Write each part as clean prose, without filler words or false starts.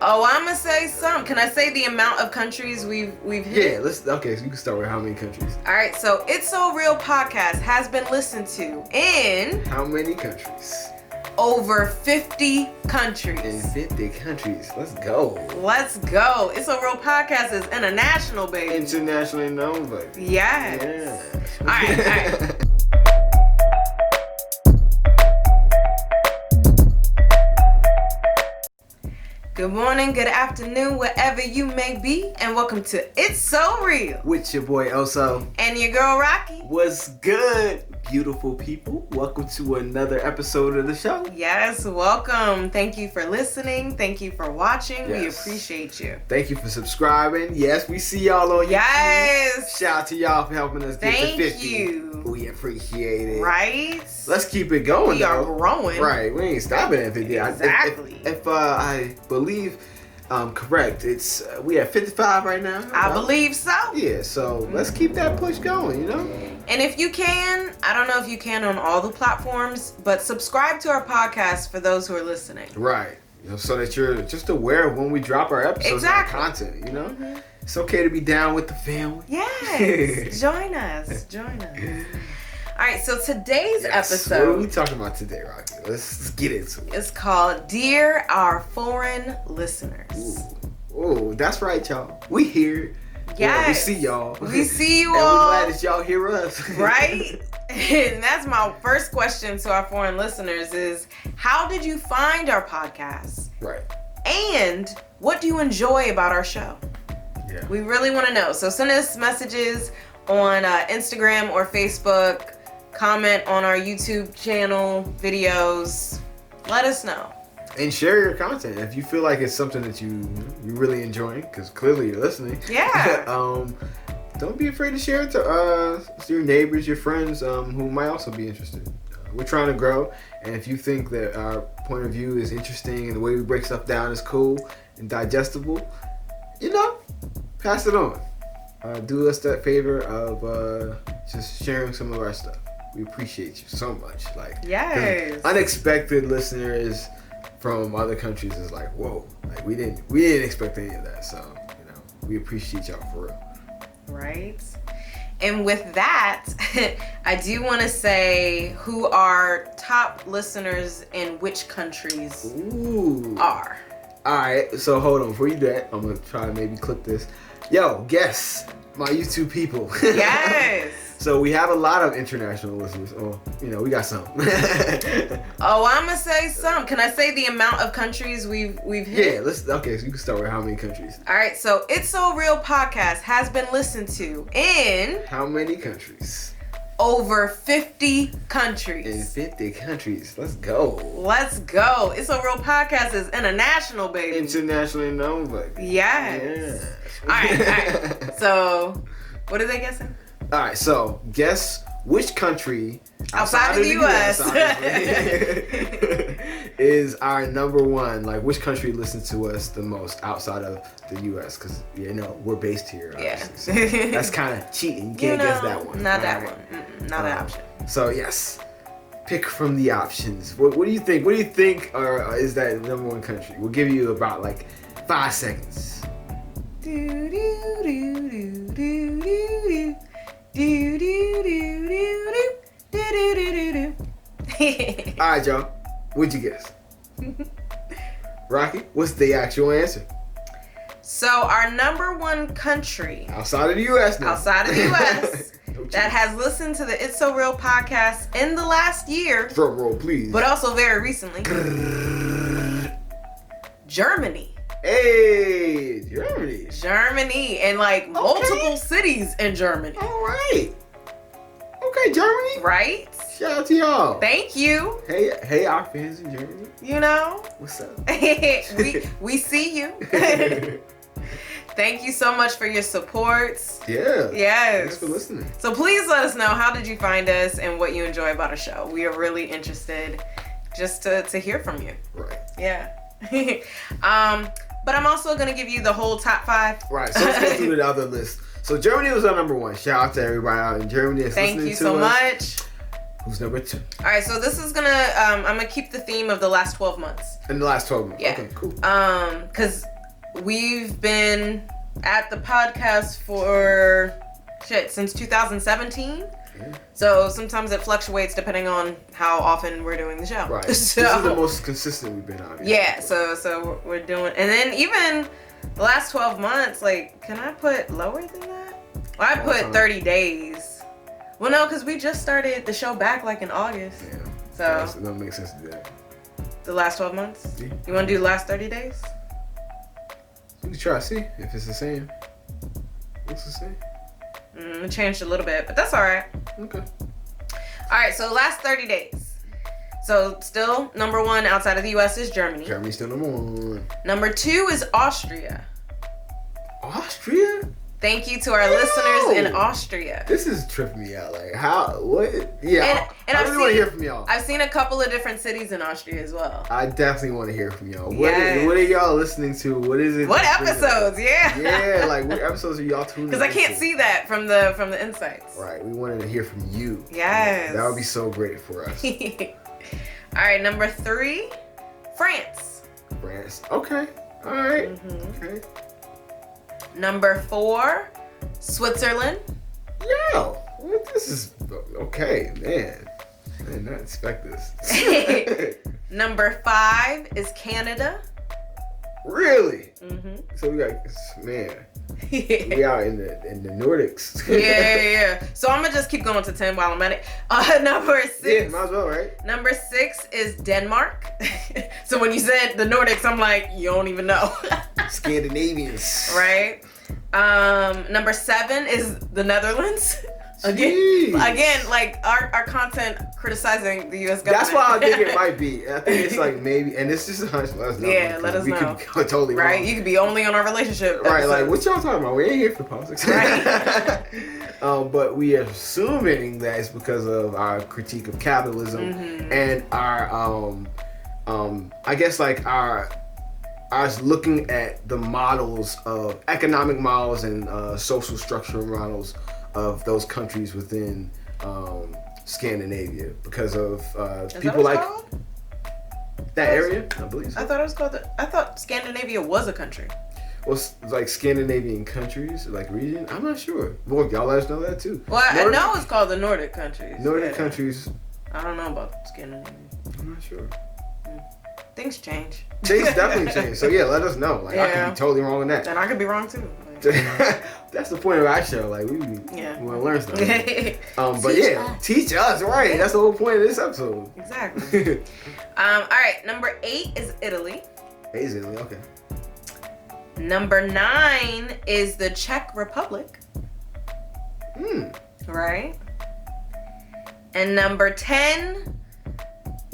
Oh, I'm gonna say some. Can I say the amount of countries we've hit? Yeah, okay, so you can start with how many countries. All right, so It's So Real podcast has been listened to in How many countries? over 50 countries. In 50 countries. Let's go. Let's go. It's So Real podcast is international, baby. Internationally known, baby. Yes. Yeah. All right. Good morning, good afternoon, wherever you may be, and welcome to It's So Real. With your boy Oso. And your girl Rocky. What's good, beautiful people? Welcome to another episode of the show. Yes, welcome. Thank you for listening. Thank you for watching. Yes. We appreciate you. Thank you for subscribing. Yes, we see y'all on YouTube. Yes. Shout out to y'all for helping us get Thank to 50. you. We appreciate it. Right? Let's keep it going, We are though. growing. Right, we ain't stopping at 50. Exactly. If I believe correct, it's we at 55 right now. I believe so. Yeah, so let's keep that push going, you know? And if you can, I don't know if you can on all the platforms, but subscribe to our podcast for those who are listening. Right. You know, so that you're just aware of when we drop our episodes and our Exactly. content, you know? It's okay to be down with the family. Yes. Join us. Join us. All right, so today's What are episode we talking about today, Rocky? Let's get into it. is called Dear Our Foreign Listeners. Ooh, that's right, y'all. We here. Yes. Yeah, we see y'all. We see you and all. we're glad that y'all hear us. Right? And that's my first question to our foreign listeners is, how did you find our podcast? Right. And what do you enjoy about our show? Yeah. We really want to know. So send us messages on Instagram or Facebook. Comment on our YouTube channel, videos. Let us know. And share your content if you feel like it's something that you really enjoying, because clearly you're listening. Yeah. Don't be afraid to share it to your neighbors, your friends who might also be interested. We're trying to grow, and if you think that our point of view is interesting and the way we break stuff down is cool and digestible, you know, pass it on. Do us that favor of just sharing some of our stuff. We appreciate you so much. Like, Yes. unexpected listeners from other countries is like, whoa, like we didn't expect any of that. So, you know, we appreciate y'all for real. Right. And with that, I do want to say who our top listeners in which countries Ooh. are. All right, so hold on. Before you do that, I'm gonna try to maybe clip this. Yo, guess my YouTube people. Yes. So we have a lot of international listeners. Oh, you know, we got some. Oh, I'm gonna say some. Can I say the amount of countries we've hit? Yeah, okay, so you can start with how many countries. All right, so It's So Real podcast has been listened to in How many countries? over 50 In countries. 50 countries. Let's go. Let's go. It's So Real podcast is international, baby. Internationally known, baby. Yes. Yeah. All right. So, what are they guessing? All right, so guess which country Outside of the US. obviously, is our number one. Like, which country listens to us the most outside of the US? Because, you know, we're based here. Obviously. Yeah. So that's kind of cheating. You can't guess that one. Not All that right. one. Not an option. So, yes. Pick from the options. What do you think? What do you think is that number one country? We'll give you about, 5 seconds. Do do do do do do do. Do do do do do do do do do. All right, y'all. What'd you guess? Rocky, what's the actual answer? So our number one country Outside of the U.S. now. outside of the U.S. that has listened to the It's So Real podcast in the last year, Drum roll, please. but also very recently, Germany. Hey, Germany. Germany and multiple cities in Germany. All right. Okay, Germany. Right? Shout out to y'all. Thank you. Hey, our fans in Germany. You know, What's up? we see you. Thank you so much for your support. Yeah. Yes. Thanks for listening. So please let us know, how did you find us and what you enjoy about our show. We are really interested just to hear from you. Right. Yeah. But I'm also going to give you the whole top 5. Right. So let's go through the other list. So Germany was our number one. Shout out to everybody out in Germany that's Thank listening you to so us. much. Who's number 2? All right, so this is gonna I'm gonna keep the theme of the last 12 months. In the last 12 months. Yeah. Okay, cool. Because we've been at the podcast for since 2017. Yeah. So sometimes it fluctuates depending on how often we're doing the show. Right. So, this is the most consistent we've been on. Yeah. So we're doing, and then even the last 12 months. Like, can I put lower than that? Well, I put 30 days. Well, no, because we just started the show back like in August. Yeah. So that makes sense to do that. The last 12 months? Yeah. You want to do the last 30 days? We can try to see if it's the same. Looks the same. It changed a little bit, but that's all right. Okay. All right, so last 30 days. So still number 1 outside of the U.S. is Germany. Germany's still number 1. Number 2 is Austria. Austria? Thank you to our listeners in Austria. This is tripping me out. Like, how? What? Yeah. And I really want to hear from y'all. I've seen a couple of different cities in Austria as well. I definitely want to hear from y'all. Yes. What are y'all listening to? What is it? What episodes? Yeah. Yeah, like what episodes are y'all tuning in? Because I can't see that from the insights. Right. We wanted to hear from you. Yes. That would be so great for us. All right, number 3, France. France. Okay. All right. Okay. Number 4, Switzerland. Yo, this is okay, man. I did not expect this. Number 5 is Canada. Really? So we got, man. We out in the Nordics. yeah. So I'm gonna just keep going to 10 while I'm at it. Number 6. Yeah, might as well, right? Number 6 is Denmark. So when you said the Nordics, I'm like, you don't even know. Scandinavians. Right. Number 7 is the Netherlands. Again, like our content criticizing the U.S. government. That's why I think it might be. I think it's like maybe, and it's just a hunch. Let us know. Yeah, let us know. We could be totally right. wrong. You could be only on our relationship. Right, episodes. like what y'all talking about? We ain't here for politics. Right. But we are assuming that it's because of our critique of capitalism and our I guess like our looking at the models of economic models and social structure models of those countries within Scandinavia because of people like that area. I believe so. I thought it was called. I thought Scandinavia was a country. Well, like Scandinavian countries, like region. I'm not sure. Well, y'all let us know that too. Well, I know it's called the Nordic countries. Nordic countries. I don't know about Scandinavia. I'm not sure. Things change. Things definitely change. So yeah, let us know. Like I could be totally wrong on that. And I could be wrong too. That's the point of our show. Like we want to learn stuff. But teach us. Right. That's the whole point of this episode. Exactly. All right. Number 8 is Italy. 8 is Italy. Okay. Number 9 is the Czech Republic. Right. And number 10,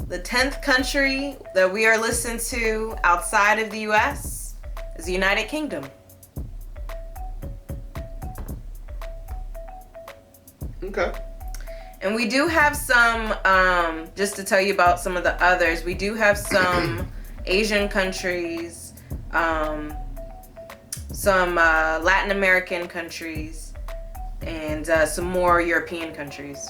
the 10th country that we are listened to outside of the U.S. is the United Kingdom. Okay. And we do have some, just to tell you about some of the others, we do have some Asian countries, some Latin American countries, and some more European countries.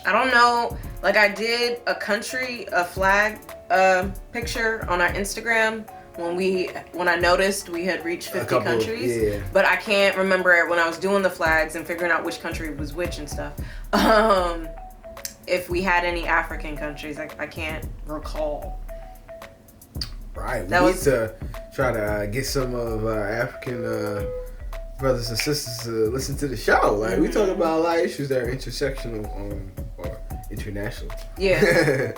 I don't know, like I did a flag picture on our Instagram when I noticed we had reached 50 countries, but I can't remember it when I was doing the flags and figuring out which country was which and stuff. If we had any African countries, I can't recall. Right, we need to try to get some of our African brothers and sisters to listen to the show. Like we talk about a lot of issues that are intersectional or international. Yeah.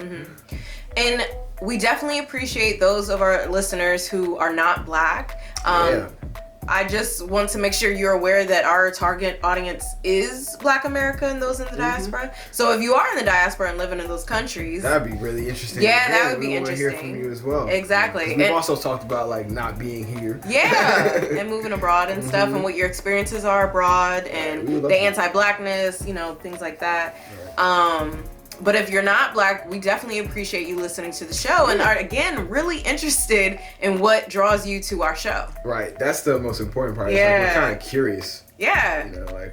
And we definitely appreciate those of our listeners who are not Black. I just want to make sure you're aware that our target audience is Black America and those in the diaspora. So if you are in the diaspora and living in those countries, that'd be really interesting. Yeah, that would be interesting. We want to hear from you as well. Exactly. We've also talked about like not being here. Yeah, and moving abroad and stuff, and what your experiences are abroad, and the anti-Blackness, things like that. Right. But if you're not Black, we definitely appreciate you listening to the show and are, again, really interested in what draws you to our show. Right. That's the most important part. Yeah. It's like we're kind of curious. Yeah.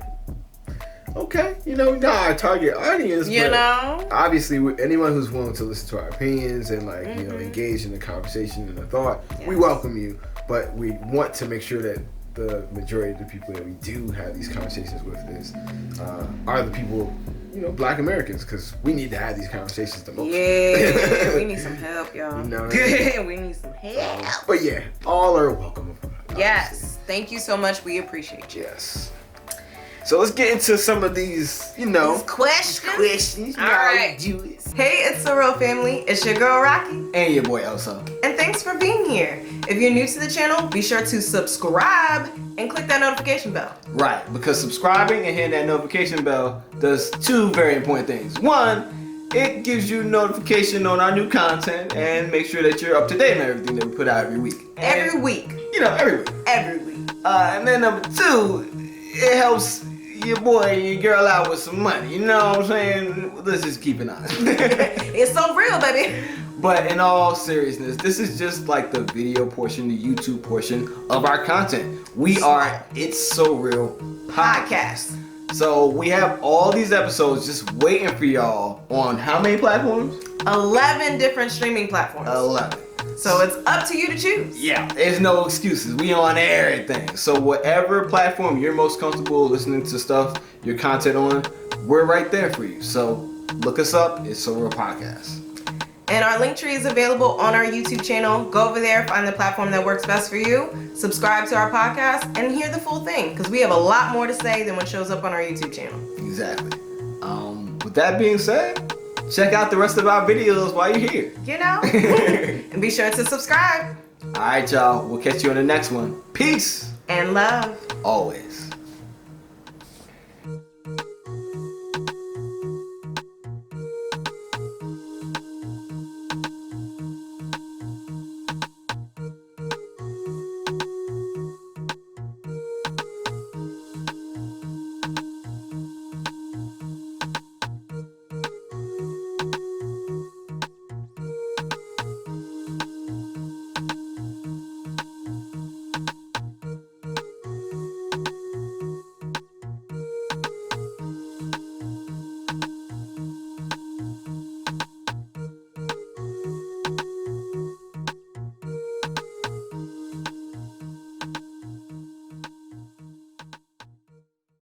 okay, not our target audience, you but know, obviously anyone who's willing to listen to our opinions and like engage in the conversation and the thought, we welcome you. But we want to make sure that the majority of the people that we do have these conversations with are the people, Black Americans, because we need to have these conversations the most. Yeah, we need some help, y'all. You know what I mean? We need some help. But yeah, all are welcome. Yes, thank you so much. We appreciate you. Yes. So let's get into some of these, These questions. All right. Hey, it's the Real Family. It's your girl Rocky. And your boy Elsa. And thanks for being here. If you're new to the channel, be sure to subscribe and click that notification bell. Right, because subscribing and hitting that notification bell does two very important things. One, it gives you notification on our new content and make sure that you're up to date on everything that we put out every week. Every week. Every week. Every week. And then number two, it helps your boy and your girl out with some money. You know what I'm saying? Let's just keep it honest. It's so real, baby. But in all seriousness, this is just like the video portion, the YouTube portion of our content. We are It's So Real podcast. So we have all these episodes just waiting for y'all on how many platforms? 11 different streaming platforms. 11. So it's up to you to choose. Yeah, there's no excuses. We on everything. So whatever platform you're most comfortable listening to stuff, your content on, we're right there for you. So look us up. It's So Real Podcast. And our link tree is available on our YouTube channel. Go over there, find the platform that works best for you, subscribe to our podcast, and hear the full thing, because we have a lot more to say than what shows up on our YouTube channel. Exactly. With that being said, check out the rest of our videos while you're here. And be sure to subscribe. All right, y'all. We'll catch you on the next one. Peace. And love. Always.